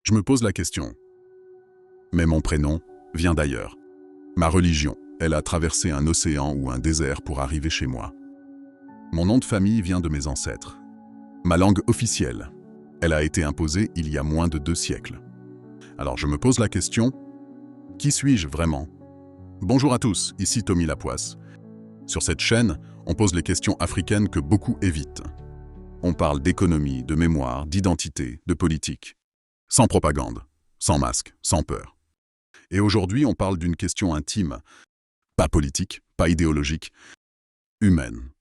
Je me pose la question. Mais mon prénom vient d'ailleurs. Ma religion, elle a traversé un océan ou un désert pour arriver chez moi. Mon nom de famille vient de mes ancêtres. Ma langue officielle, elle a été imposée il y a moins de 2 siècles. Alors je me pose la question, qui suis-je vraiment? Bonjour à tous, ici Tommy Lapoisse. Sur cette chaîne, on pose les questions africaines que beaucoup évitent. On parle d'économie, de mémoire, d'identité, de politique. Sans propagande, sans masque, sans peur. Et aujourd'hui, on parle d'une question intime, pas politique, pas idéologique, humaine.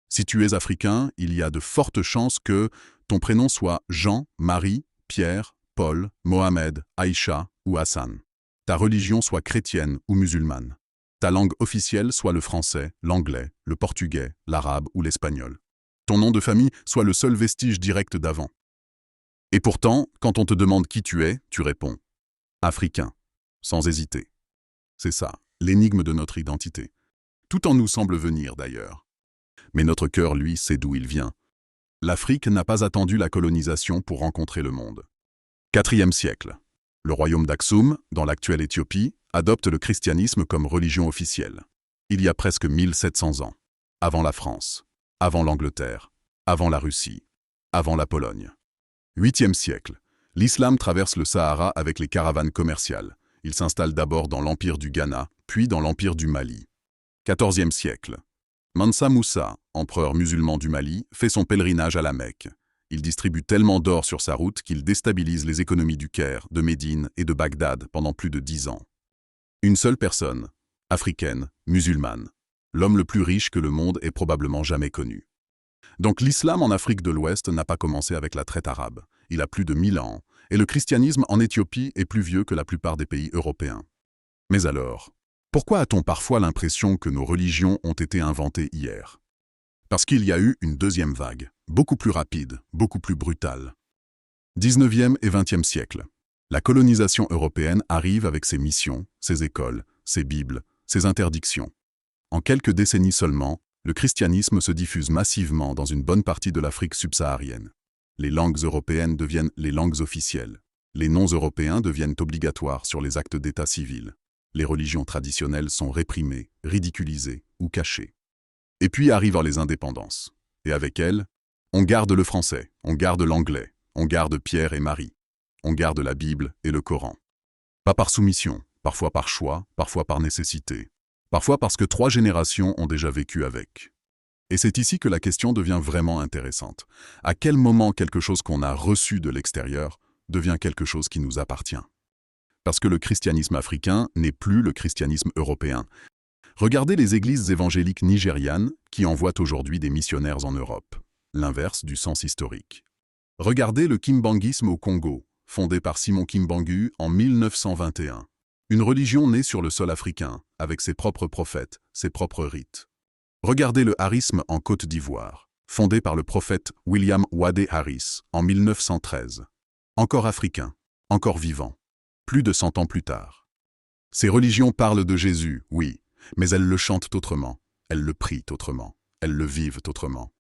Si tu es africain, il y a de fortes chances que ton prénom soit Jean, Marie, Pierre, Paul, Mohamed, Aïcha ou Hassan. Ta religion soit chrétienne ou musulmane. Ta langue officielle soit le français, l'anglais, le portugais, l'arabe ou l'espagnol. Ton nom de famille soit le seul vestige direct d'avant. Et pourtant, quand on te demande qui tu es, tu réponds « Africain », sans hésiter. C'est ça, l'énigme de notre identité. Tout en nous semble venir d'ailleurs. Mais notre cœur, lui, sait d'où il vient. L'Afrique n'a pas attendu la colonisation pour rencontrer le monde. 4e siècle. Le royaume d'Aksum, dans l'actuelle Éthiopie, adopte le christianisme comme religion officielle. Il y a presque 1700 ans. Avant la France, avant l'Angleterre, avant la Russie, avant la Pologne. 8e siècle. L'islam traverse le Sahara avec les caravanes commerciales. Il s'installe d'abord dans l'empire du Ghana, puis dans l'empire du Mali. 14e siècle. Mansa Moussa, empereur musulman du Mali, fait son pèlerinage à la Mecque. Il distribue tellement d'or sur sa route qu'il déstabilise les économies du Caire, de Médine et de Bagdad pendant plus de 10 ans. Une seule personne, africaine, musulmane. L'homme le plus riche que le monde ait probablement jamais connu. Donc l'islam en Afrique de l'Ouest n'a pas commencé avec la traite arabe. Il a plus de 1000 ans, et le christianisme en Éthiopie est plus vieux que la plupart des pays européens. Mais alors, pourquoi a-t-on parfois l'impression que nos religions ont été inventées hier? Parce qu'il y a eu une deuxième vague, beaucoup plus rapide, beaucoup plus brutale. 19e et 20e siècle. La colonisation européenne arrive avec ses missions, ses écoles, ses bibles, ses interdictions. En quelques décennies seulement, le christianisme se diffuse massivement dans une bonne partie de l'Afrique subsaharienne. Les langues européennes deviennent les langues officielles. Les noms européens deviennent obligatoires sur les actes d'état civil. Les religions traditionnelles sont réprimées, ridiculisées ou cachées. Et puis arrivent les indépendances. Et avec elles, on garde le français, on garde l'anglais, on garde Pierre et Marie. On garde la Bible et le Coran. Pas par soumission, parfois par choix, parfois par nécessité. Parfois parce que 3 générations ont déjà vécu avec. Et c'est ici que la question devient vraiment intéressante. À quel moment quelque chose qu'on a reçu de l'extérieur devient quelque chose qui nous appartient? Parce que le christianisme africain n'est plus le christianisme européen. Regardez les églises évangéliques nigérianes qui envoient aujourd'hui des missionnaires en Europe. L'inverse du sens historique. Regardez le kimbanguisme au Congo, fondé par Simon Kimbangu en 1921. Une religion née sur le sol africain, avec ses propres prophètes, ses propres rites. Regardez le harisme en Côte d'Ivoire, fondé par le prophète William Wade Harris en 1913. Encore africain, encore vivant, plus de 100 ans plus tard. Ces religions parlent de Jésus, oui, mais elles le chantent autrement, elles le prient autrement, elles le vivent autrement.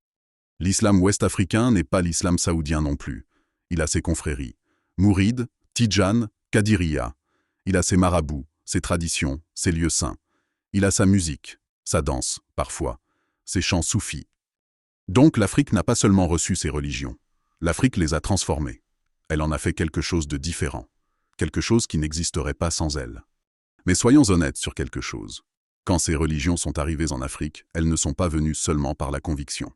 L'islam ouest-africain n'est pas l'islam saoudien non plus. Il a ses confréries, Mourides, Tidjane, Kadiriya. Il a ses marabouts, ses traditions, ses lieux saints. Il a sa musique, sa danse, parfois, ses chants soufis. Donc l'Afrique n'a pas seulement reçu ses religions. L'Afrique les a transformées. Elle en a fait quelque chose de différent. Quelque chose qui n'existerait pas sans elle. Mais soyons honnêtes sur quelque chose. Quand ces religions sont arrivées en Afrique, elles ne sont pas venues seulement par la conviction.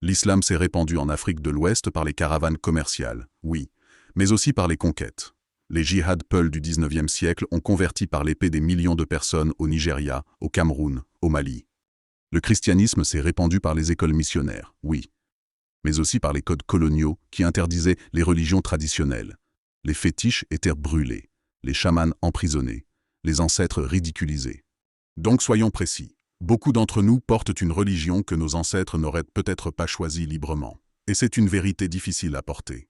L'islam s'est répandu en Afrique de l'Ouest par les caravanes commerciales, oui, mais aussi par les conquêtes. Les djihad peuls du 19e siècle ont converti par l'épée des millions de personnes au Nigeria, au Cameroun, au Mali. Le christianisme s'est répandu par les écoles missionnaires, oui, mais aussi par les codes coloniaux qui interdisaient les religions traditionnelles. Les fétiches étaient brûlés, les chamans emprisonnés, les ancêtres ridiculisés. Donc soyons précis. Beaucoup d'entre nous portent une religion que nos ancêtres n'auraient peut-être pas choisie librement. Et c'est une vérité difficile à porter.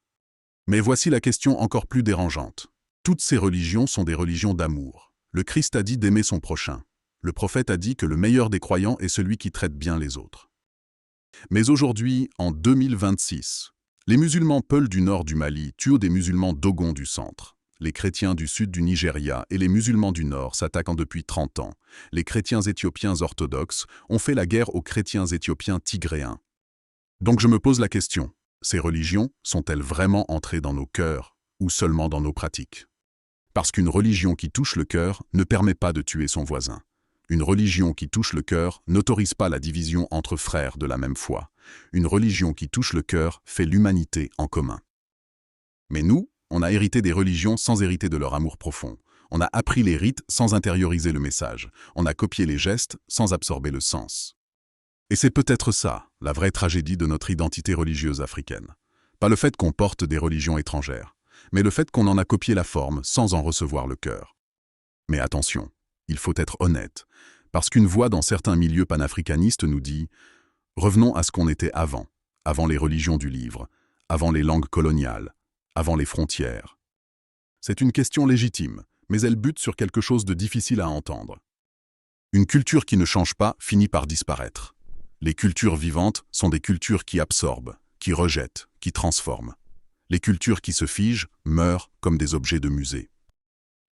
Mais voici la question encore plus dérangeante. Toutes ces religions sont des religions d'amour. Le Christ a dit d'aimer son prochain. Le prophète a dit que le meilleur des croyants est celui qui traite bien les autres. Mais aujourd'hui, en 2026, Les musulmans Peuls du nord du Mali tuent des musulmans Dogons du centre. Les chrétiens du sud du Nigeria et les musulmans du nord s'attaquent depuis 30 ans. Les chrétiens éthiopiens orthodoxes ont fait la guerre aux chrétiens éthiopiens tigréens. Donc je me pose la question, ces religions sont-elles vraiment entrées dans nos cœurs ou seulement dans nos pratiques? Parce qu'une religion qui touche le cœur ne permet pas de tuer son voisin. Une religion qui touche le cœur n'autorise pas la division entre frères de la même foi. Une religion qui touche le cœur fait l'humanité en commun. Mais nous, on a hérité des religions sans hériter de leur amour profond. On a appris les rites sans intérioriser le message. On a copié les gestes sans absorber le sens. Et c'est peut-être ça, la vraie tragédie de notre identité religieuse africaine. Pas le fait qu'on porte des religions étrangères, mais le fait qu'on en a copié la forme sans en recevoir le cœur. Mais attention, il faut être honnête, parce qu'une voix dans certains milieux panafricanistes nous dit « Revenons à ce qu'on était avant les religions du livre, avant les langues coloniales, avant les frontières. » C'est une question légitime, mais elle bute sur quelque chose de difficile à entendre. Une culture qui ne change pas finit par disparaître. Les cultures vivantes sont des cultures qui absorbent, qui rejettent, qui transforment. Les cultures qui se figent meurent comme des objets de musée.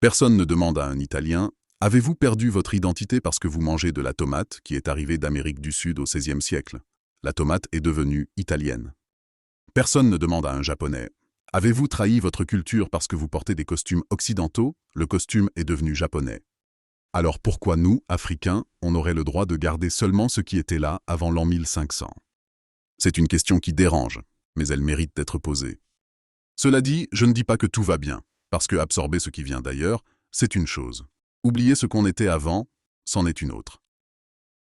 Personne ne demande à un Italien « Avez-vous perdu votre identité parce que vous mangez de la tomate qui est arrivée d'Amérique du Sud au XVIe siècle ?» La tomate est devenue italienne. Personne ne demande à un Japonais « Avez-vous trahi votre culture parce que vous portez des costumes occidentaux ? Le costume est devenu japonais. » Alors pourquoi nous, Africains, on aurait le droit de garder seulement ce qui était là avant l'an 1500 ? C'est une question qui dérange, mais elle mérite d'être posée. Cela dit, je ne dis pas que tout va bien, parce que absorber ce qui vient d'ailleurs, c'est une chose. Oublier ce qu'on était avant, c'en est une autre.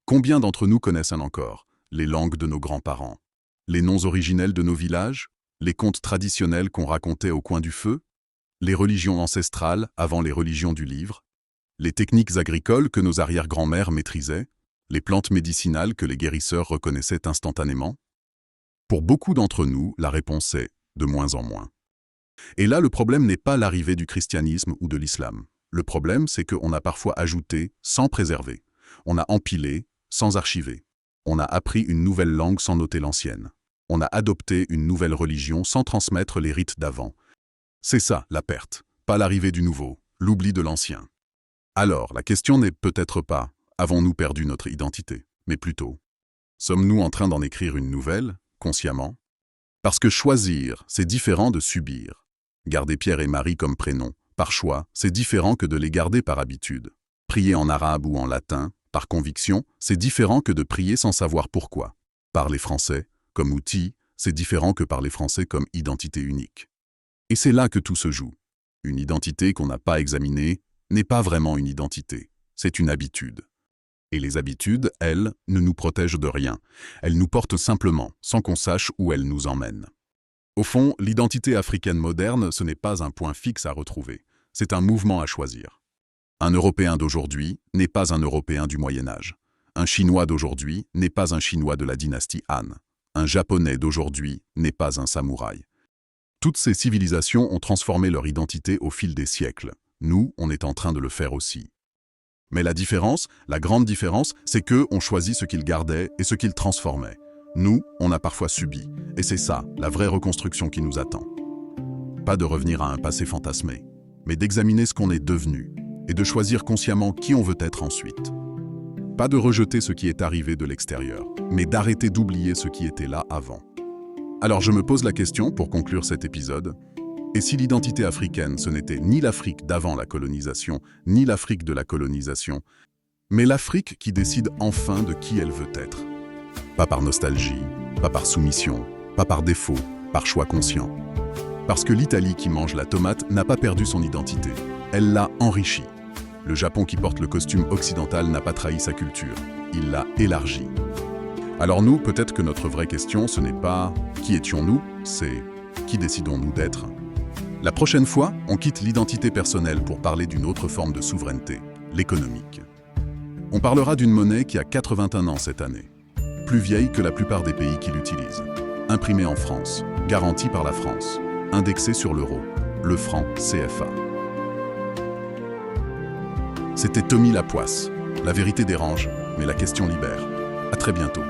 Combien d'entre nous connaissent encore les langues de nos grands-parents, les noms originels de nos villages, les contes traditionnels qu'on racontait au coin du feu, les religions ancestrales avant les religions du livre, les techniques agricoles que nos arrière-grands-mères maîtrisaient, les plantes médicinales que les guérisseurs reconnaissaient instantanément? Pour beaucoup d'entre nous, la réponse est de moins en moins. Et là, le problème n'est pas l'arrivée du christianisme ou de l'islam. Le problème, c'est qu'on a parfois ajouté sans préserver. On a empilé sans archiver. On a appris une nouvelle langue sans noter l'ancienne. On a adopté une nouvelle religion sans transmettre les rites d'avant. C'est ça, la perte. Pas l'arrivée du nouveau, l'oubli de l'ancien. Alors, la question n'est peut-être pas « avons-nous perdu notre identité ?» mais plutôt « sommes-nous en train d'en écrire une nouvelle, consciemment ?» Parce que choisir, c'est différent de subir. Garder Pierre et Marie comme prénom, par choix, c'est différent que de les garder par habitude. Prier en arabe ou en latin, par conviction, c'est différent que de prier sans savoir pourquoi. Parler français, comme outil, c'est différent que parler français comme identité unique. Et c'est là que tout se joue. Une identité qu'on n'a pas examinée n'est pas vraiment une identité, c'est une habitude. Et les habitudes, elles, ne nous protègent de rien. Elles nous portent simplement, sans qu'on sache où elles nous emmènent. Au fond, l'identité africaine moderne, ce n'est pas un point fixe à retrouver. C'est un mouvement à choisir. Un Européen d'aujourd'hui n'est pas un Européen du Moyen-Âge. Un Chinois d'aujourd'hui n'est pas un Chinois de la dynastie Han. Un Japonais d'aujourd'hui n'est pas un samouraï. Toutes ces civilisations ont transformé leur identité au fil des siècles. Nous, on est en train de le faire aussi. Mais la différence, la grande différence, c'est qu'eux ont choisi ce qu'ils gardaient et ce qu'ils transformaient. Nous, on a parfois subi. Et c'est ça, la vraie reconstruction qui nous attend. Pas de revenir à un passé fantasmé, mais d'examiner ce qu'on est devenu et de choisir consciemment qui on veut être ensuite. Pas de rejeter ce qui est arrivé de l'extérieur, mais d'arrêter d'oublier ce qui était là avant. Alors je me pose la question, pour conclure cet épisode, et si l'identité africaine, ce n'était ni l'Afrique d'avant la colonisation, ni l'Afrique de la colonisation, mais l'Afrique qui décide enfin de qui elle veut être. Pas par nostalgie, pas par soumission, pas par défaut, par choix conscient. Parce que l'Italie qui mange la tomate n'a pas perdu son identité, elle l'a enrichie. Le Japon qui porte le costume occidental n'a pas trahi sa culture, il l'a élargie. Alors nous, peut-être que notre vraie question, ce n'est pas « qui étions-nous ?», c'est « qui décidons-nous d'être ?» La prochaine fois, on quitte l'identité personnelle pour parler d'une autre forme de souveraineté, l'économique. On parlera d'une monnaie qui a 81 ans cette année, plus vieille que la plupart des pays qui l'utilisent. Imprimée en France, garantie par la France, indexée sur l'euro, le franc CFA. C'était Tommy Lapoisse. La vérité dérange, mais la question libère. À très bientôt.